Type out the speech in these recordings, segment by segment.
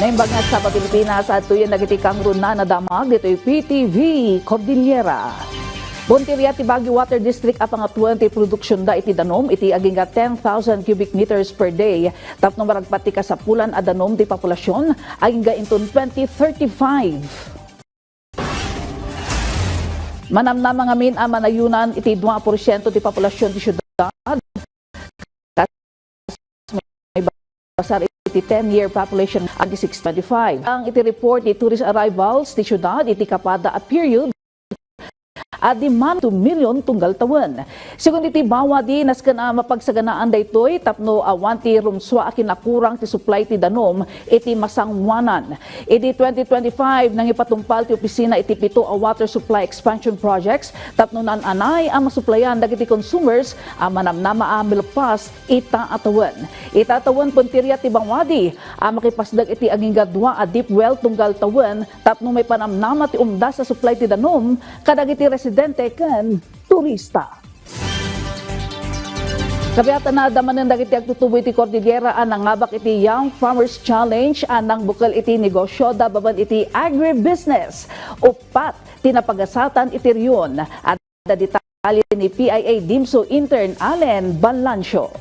Naimbagad sa Pilipinas at tuyan nagitikang runa na damag dito'y PTV Cordillera. Bonteria ti Baguio Water District apang 20 produksyon da iti danom iti aging 10,000 cubic meters per day. Tapno maragpati ka sa pulan a danom ti populasyon aging inton 2035. Manamnam nga min a manayunan iti 2% ti populasyon ti syudad. Basar iti 10-year population agi 625. Ang iti report ni tourist arrivals ti syudad iti kapada a period at di man 2 million tunggal tawen. Segundo iti bawa di nasken a mapagsaganaan daytoy tapno awanti rumswa a kinakurang ti supply ti danom iti masangwanan. Iti 2025 nang ipatumpal ti opisina iti 7 a water supply expansion projects tapno nan anay a masuplayan dagiti consumers a manamnama a milpas ita atawen. Ita atawen puntirya ti bangwadi a makipasdag iti aging gadwa a deep well tunggal tawen tapno may panamnama ti umdas sa supply ti danom kadagiti residente ken turista. Kabiatan na damanan dagiti agtutubo iti Cordillera anang ngabak iti Young Farmers Challenge anang bukal iti negosyo da baban iti agribusiness. Upat tinapagasatan iti riyon at detalye ni PIA DIMSO intern Allen Balancio.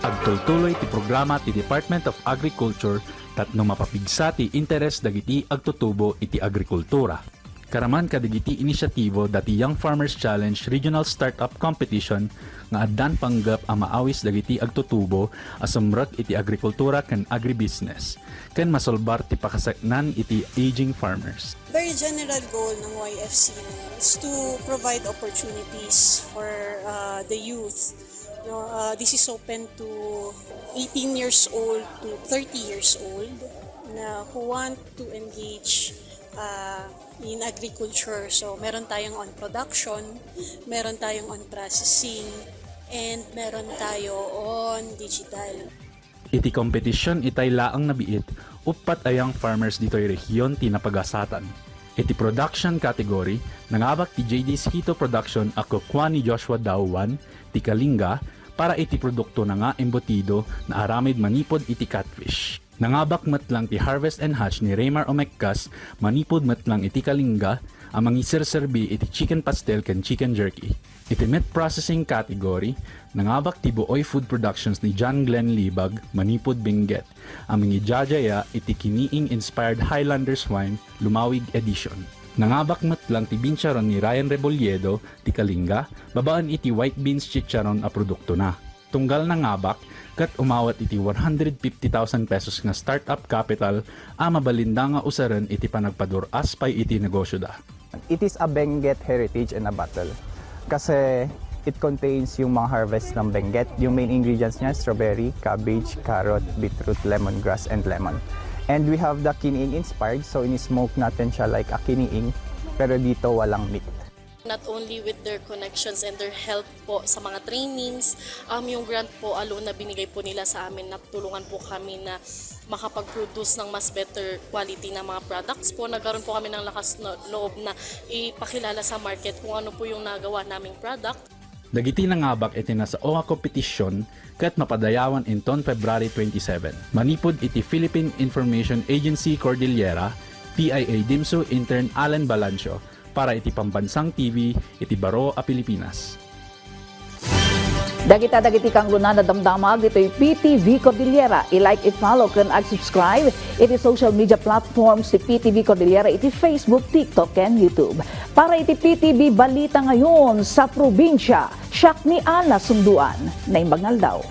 Agtultuloy ti programa ti Department of Agriculture tatno mapapigsa ti interes dagiti agtutubo iti agrikultura. Karaman kadigiti inisyatibo dati Young Farmers Challenge Regional Startup Competition nga addan panggap a maawis dagiti agtutubo asumrek iti agrikultura ken agribusiness ken masolbar ti pakasaknan iti aging farmers. Very general goal ng YFC is to provide opportunities for the youth. This is open to 18 years old to 30 years old na who want to engage in agriculture. So, meron tayong on production, meron tayong on processing, and meron tayo on digital. Iti kompetisyon itay laang nabiit, upat ayang farmers dito'y rehiyon tinapagasatan. Iti production category, nangabak ti JD's Hito Production ako kwa ni Joshua Dauwan, ti Kalinga, para iti produkto na nga embutido na aramid manipod iti catfish. Nangabak matlang ti Harvest and Hatch ni Raymar Omekkas, manipod matlang iti Kalinga, ang mangisirserbi iti chicken pastel ken chicken jerky. Iti meat processing category, nangabak ti Buoy Food Productions ni John Glenn Libag, manipod Benguet, ang mangijajaya iti Kiniing Inspired Highlanders Wine, Lumawig Edition. Nangabak matlang ti Bincharon ni Ryan Rebolledo, ti Kalinga, babaan iti white beans chicharon a produkto na. Tunggal nangabak, kat umawat iti 150,000 pesos nga startup capital a mabalinda nga usaran iti panagpaduras pay iti negosyo da. It is a Benguet heritage and a battle kasi it contains yung mga harvest ng Benguet. Yung main ingredients niya, strawberry, cabbage, carrot, beetroot, lemongrass, and lemon. And we have the Kiniing inspired, so in-smoke natin siya like a Kiniing, pero dito walang meat. Not only with their connections and their help po sa mga trainings, yung grant po alone na binigay po nila sa amin, natulungan po kami na makapag-produce ng mas better quality na mga products po. Nagkaroon po kami ng lakas na loob na ipakilala sa market kung ano po yung nagawa naming product. Dagiti nangabak iti nasa OWA kompetisyon kat mapadayawan inton February 27. Manipod iti Philippine Information Agency Cordillera, PIA DIMSO intern Allen Balancio, para iti Pambansang TV, iti Baro a Pilipinas. Dagiti kang luna na damdamag dito'y PTV Cordillera. I-like, i-follow, kan ag-subscribe iti social media platforms ti PTV Cordillera, iti Facebook, TikTok, and YouTube. Para iti PTV Balita ngayon sa probinsya, siyak ni Ana Sunduan na imbangal daw.